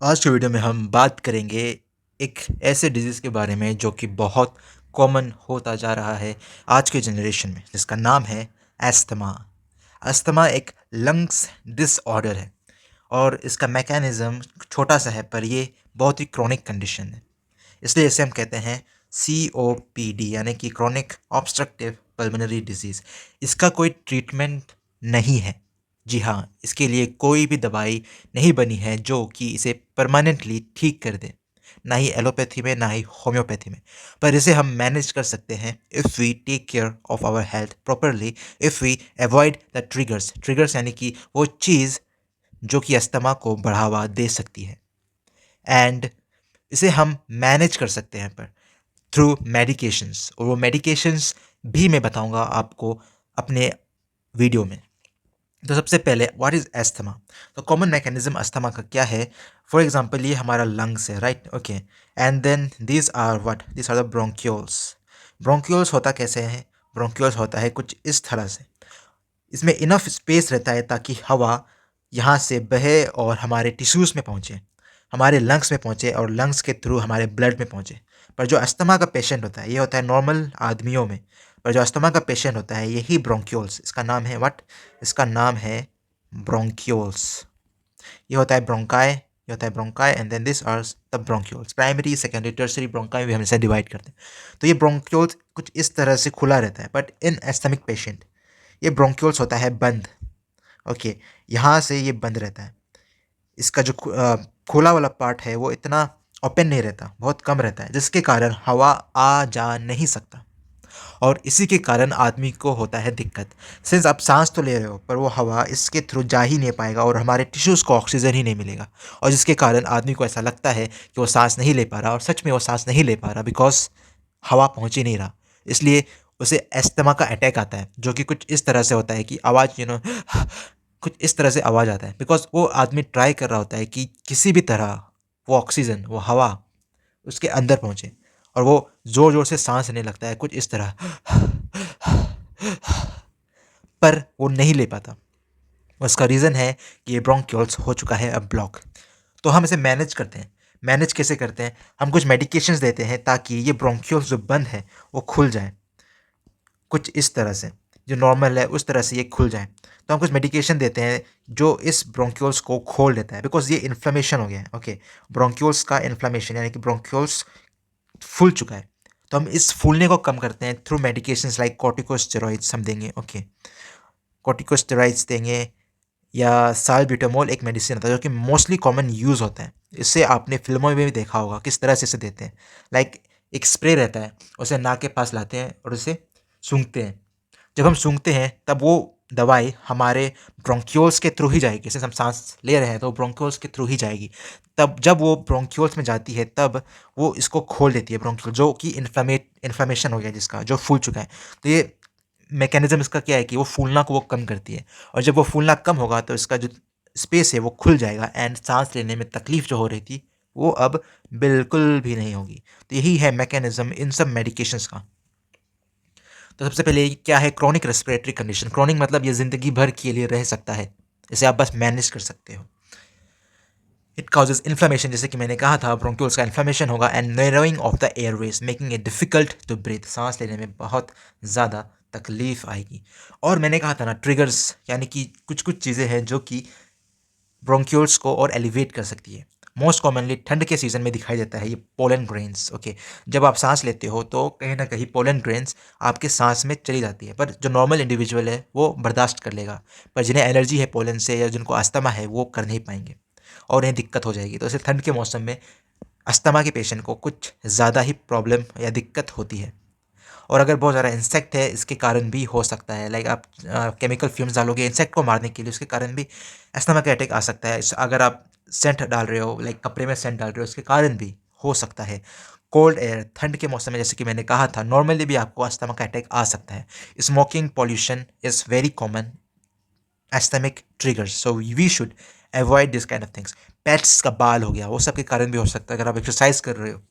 आज के वीडियो में हम बात करेंगे एक ऐसे डिजीज़ के बारे में जो कि बहुत कॉमन होता जा रहा है आज के जनरेशन में, जिसका नाम है एस्थमा। अस्थमा एक लंग्स डिसऑर्डर है और इसका मैकेनिज़्म छोटा सा है, पर ये बहुत ही क्रॉनिक कंडीशन है। इसलिए इसे हम कहते हैं COPD, यानी कि क्रॉनिक ऑब्स्ट्रक्टिव पल्मोनरी डिजीज़। इसका कोई ट्रीटमेंट नहीं है। जी हाँ, इसके लिए कोई भी दवाई नहीं बनी है जो कि इसे परमानेंटली ठीक कर दे। ना ही एलोपैथी में, ना ही होम्योपैथी में। पर इसे हम मैनेज कर सकते हैं if we take care of our health properly, if we avoid the triggers. Triggers यानी कि वो चीज़ जो कि अस्थमा को बढ़ावा दे सकती है। एंड इसे हम मैनेज कर सकते हैं पर थ्रू मेडिकेशंस, और वो मेडिकेशंस भी मैं बताऊंगा आपको अपने वीडियो में। तो सबसे पहले व्हाट इज़ एस्थमा। तो कॉमन मैकेनिज्म अस्थमा का क्या है। फॉर एग्जांपल ये हमारा लंग्स है, right, okay. And then this are the bronchioles. Bronchioles होता कैसे है। ब्रोंक्यूल्स होता है कुछ इस तरह से। इसमें इनफ स्पेस रहता है ताकि हवा यहाँ से बहे और हमारे टिश्यूज़ में पहुँचे, हमारे लंग्स में पहुँचे और लंग्स के थ्रू हमारे ब्लड में पहुँचे। पर जो अस्थमा का पेशेंट होता है, ये होता है नॉर्मल आदमियों में। पर जो अस्थमा का पेशेंट होता है, यही ब्रोंक्यूल्स, इसका नाम है व्हाट, इसका नाम है ब्रोंक्यूल्स। ये होता है ब्रोंकाई, ये होता है bronchi, and then this are the bronchioles. Primary, secondary, tertiary bronchi भी हम इसे डिवाइड करते हैं। तो ये ब्रोंक्यूल्स कुछ इस तरह से खुला रहता है, बट इन एस्थमिक पेशेंट ये ब्रोंक्यूल्स होता है बंद। ओके, यहाँ से ये बंद रहता है। इसका जो खुला वाला पार्ट है वो इतना ओपन नहीं रहता, बहुत कम रहता है, जिसके कारण हवा आ जा नहीं सकता। और इसी के कारण आदमी को होता है दिक्कत। सिंस आप सांस तो ले रहे हो, पर वो हवा इसके थ्रू जा ही नहीं पाएगा और हमारे टिश्यूज़ को ऑक्सीजन ही नहीं मिलेगा। और जिसके कारण आदमी को ऐसा लगता है कि वो सांस नहीं ले पा रहा, और सच में वो सांस नहीं ले पा रहा, बिकॉज हवा पहुँच ही नहीं रहा। इसलिए उसे एस्थमा का अटैक आता है, जो कि कुछ इस तरह से होता है कि आवाज़ कुछ इस तरह से आवाज़ आता है, बिकॉज वो आदमी ट्राई कर रहा होता है कि किसी भी तरह वो ऑक्सीजन, वो हवा उसके अंदर पहुँचे, और वो ज़ोर ज़ोर से सांस लेने लगता है कुछ इस तरह, पर वो नहीं ले पाता। उसका रीज़न है कि ये ब्रोंक्यूल्स हो चुका है अब ब्लॉक। तो हम इसे मैनेज करते हैं। मैनेज कैसे करते हैं, हम कुछ मेडिकेशंस देते हैं ताकि ये ब्रोंक्यूल्स जो बंद है वो खुल जाए, कुछ इस तरह से, जो नॉर्मल है उस तरह से ये खुल जाए। तो हम कुछ मेडिकेशन देते हैं जो इस ब्रोंक्यूल्स को खोल देता है, बिकॉज ये इन्फ्लेमेशन हो गया है। ओके, ब्रोंक्यूल्स का इन्फ्लेमेशन यानी कि ब्रोंक्यूल्स फूल चुका है। तो हम इस फूलने को कम करते हैं थ्रू मेडिकेशंस लाइक कॉर्टिकोस्टेरॉइड्स हम देंगे। ओके, कॉर्टिकोस्टेरॉइड्स देंगे, या साल्ब्यूटामोल एक मेडिसिन होता है जो कि मोस्टली कॉमन यूज़ होता है। इससे आपने फिल्मों में भी देखा होगा किस तरह से इसे देते हैं। लाइक एक स्प्रे रहता है, उसे नाक के पास लाते हैं और उसे सूंघते हैं। जब हम सूंघते हैं तब वो दवाई हमारे ब्रोंक्यूल्स के थ्रू ही जाएगी। जैसे हम सांस ले रहे हैं तो ब्रोंक्यूल्स के थ्रू ही जाएगी। तब जब वो ब्रोंक्यूल्स में जाती है तब वो इसको खोल देती है, ब्रोंक्यूल जो कि इन्फ्लेमेशन हो गया, जिसका जो फूल चुका है। तो ये मैकेनिज्म इसका क्या है कि वो फूलना को वो कम करती है, और जब वो फूलना कम होगा तो इसका जो स्पेस है वो खुल जाएगा, एंड सांस लेने में तकलीफ जो हो रही थी वो अब बिल्कुल भी नहीं होगी। तो यही है मैकेनिज्म इन सब मेडिकेशंस का। तो सबसे पहले क्या है क्रॉनिक रेस्पिरेटरी कंडीशन। क्रॉनिक मतलब ये ज़िंदगी भर के लिए रह सकता है, इसे आप बस मैनेज कर सकते हो। इट काउजेज इन्फ्लेमेशन, जैसे कि मैंने कहा था ब्रोंक्यूल्स का इन्फ्लेमेशन होगा, and narrowing of the airways making it difficult to breathe. सांस लेने में बहुत ज़्यादा तकलीफ आएगी। और मैंने कहा था ना ट्रिगर्स, यानी कि कुछ कुछ चीज़ें हैं जो कि ब्रोंक्यूल्स को और एलिवेट कर सकती है। मोस्ट कॉमनली ठंड के सीज़न में दिखाई देता है ये पोलन ग्रेन्स। ओके, जब आप सांस लेते हो तो कहीं ना कहीं पोलन ग्रेन्स आपके सांस में चली जाती है, पर जो नॉर्मल इंडिविजुअल है वो बर्दाश्त कर लेगा, पर जिन्हें एलर्जी है पोलन से या जिनको अस्थमा है वो कर नहीं पाएंगे और उन्हें दिक्कत हो जाएगी। तो इसे ठंड के मौसम में अस्थमा के पेशेंट को कुछ ज़्यादा ही प्रॉब्लम या दिक्कत होती है। और अगर बहुत ज़्यादा इंसेक्ट है इसके कारण भी हो सकता है। लाइक आप केमिकल फ्यूम्स डालोगे इंसेक्ट को मारने के लिए, उसके कारण भी अस्थमा का अटैक आ सकता है। अगर आप सेंट डाल रहे हो, लाइक कपड़े में सेंट डाल रहे हो, उसके कारण भी हो सकता है। कोल्ड एयर, ठंड के मौसम में जैसे कि मैंने कहा था नॉर्मली भी आपको अस्थमा का अटैक आ सकता है। Smoking, pollution is very common asthmatic triggers, so we should avoid this kind of things. Pets का बाल हो गया, वो सब के कारण भी हो सकता है अगर आप एक्सरसाइज कर रहे हो।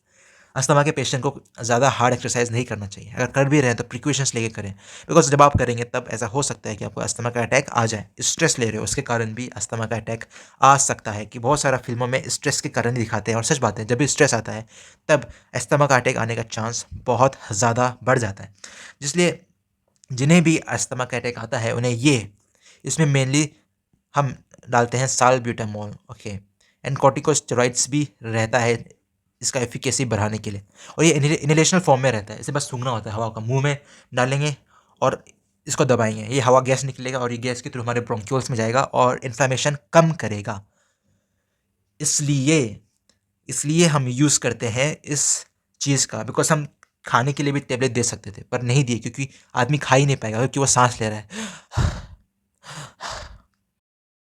अस्थमा के पेशेंट को ज़्यादा हार्ड एक्सरसाइज नहीं करना चाहिए। अगर कर भी रहे हैं तो प्रिकॉशंस लेके करें, बिकॉज़ जब आप करेंगे तब ऐसा हो सकता है कि आपको अस्थमा का अटैक आ जाए। स्ट्रेस ले रहे हो उसके कारण भी अस्थमा का अटैक आ सकता है, कि बहुत सारा फ़िल्मों में स्ट्रेस के कारण ही दिखाते हैं, और सच बात है, जब भी स्ट्रेस आता है तब अस्थमा का अटैक आने का चांस बहुत ज़्यादा बढ़ जाता है। इसलिए जिन्हें भी अस्थमा का अटैक आता है उन्हें ये इसमें मेनली हम डालते हैं साल्ब्यूटामोल, ओके, एंड कॉर्टिकोस्टेरॉइड्स भी रहता है इसका एफिकेसी बढ़ाने के लिए, और ये इनहेलेशनल फॉर्म में रहता है। इसे बस सूंघना होता है, हवा का मुंह में डालेंगे और इसको दबाएंगे, ये हवा गैस निकलेगा और ये गैस के थ्रू हमारे ब्रोंक्यूल्स में जाएगा और इन्फ्लेमेशन कम करेगा। इसलिए इसलिए हम यूज़ करते हैं इस चीज़ का, बिकॉज हम खाने के लिए भी टेबलेट दे सकते थे पर नहीं दिए, क्योंकि आदमी खा ही नहीं पाएगा, क्योंकि वो सांस ले रहा है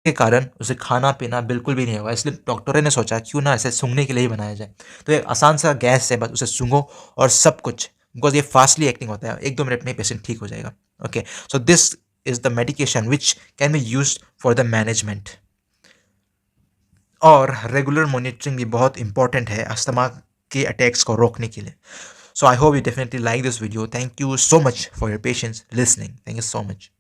के कारण उसे खाना-पीना बिल्कुल भी नहीं होगा। इसलिए डॉक्टरों ने सोचा क्यों ना इसे सूंघने के लिए ही बनाया जाए। तो एक आसान सा गैस है, बस उसे सूंघो और सब कुछ, बिकॉज़ ये फास्टली एक्टिंग होता है, 1-2 मिनट में ही पेशेंट ठीक हो जाएगा। Okay, so this is the medication which can be used for the management. और रेगुलर मॉनिटरिंग भी बहुत इंपॉर्टेंट है अस्थमा के अटैक्स को रोकने के लिए। So I hope you definitely like this video. Thank you so much for your patience listening. Thank you so much.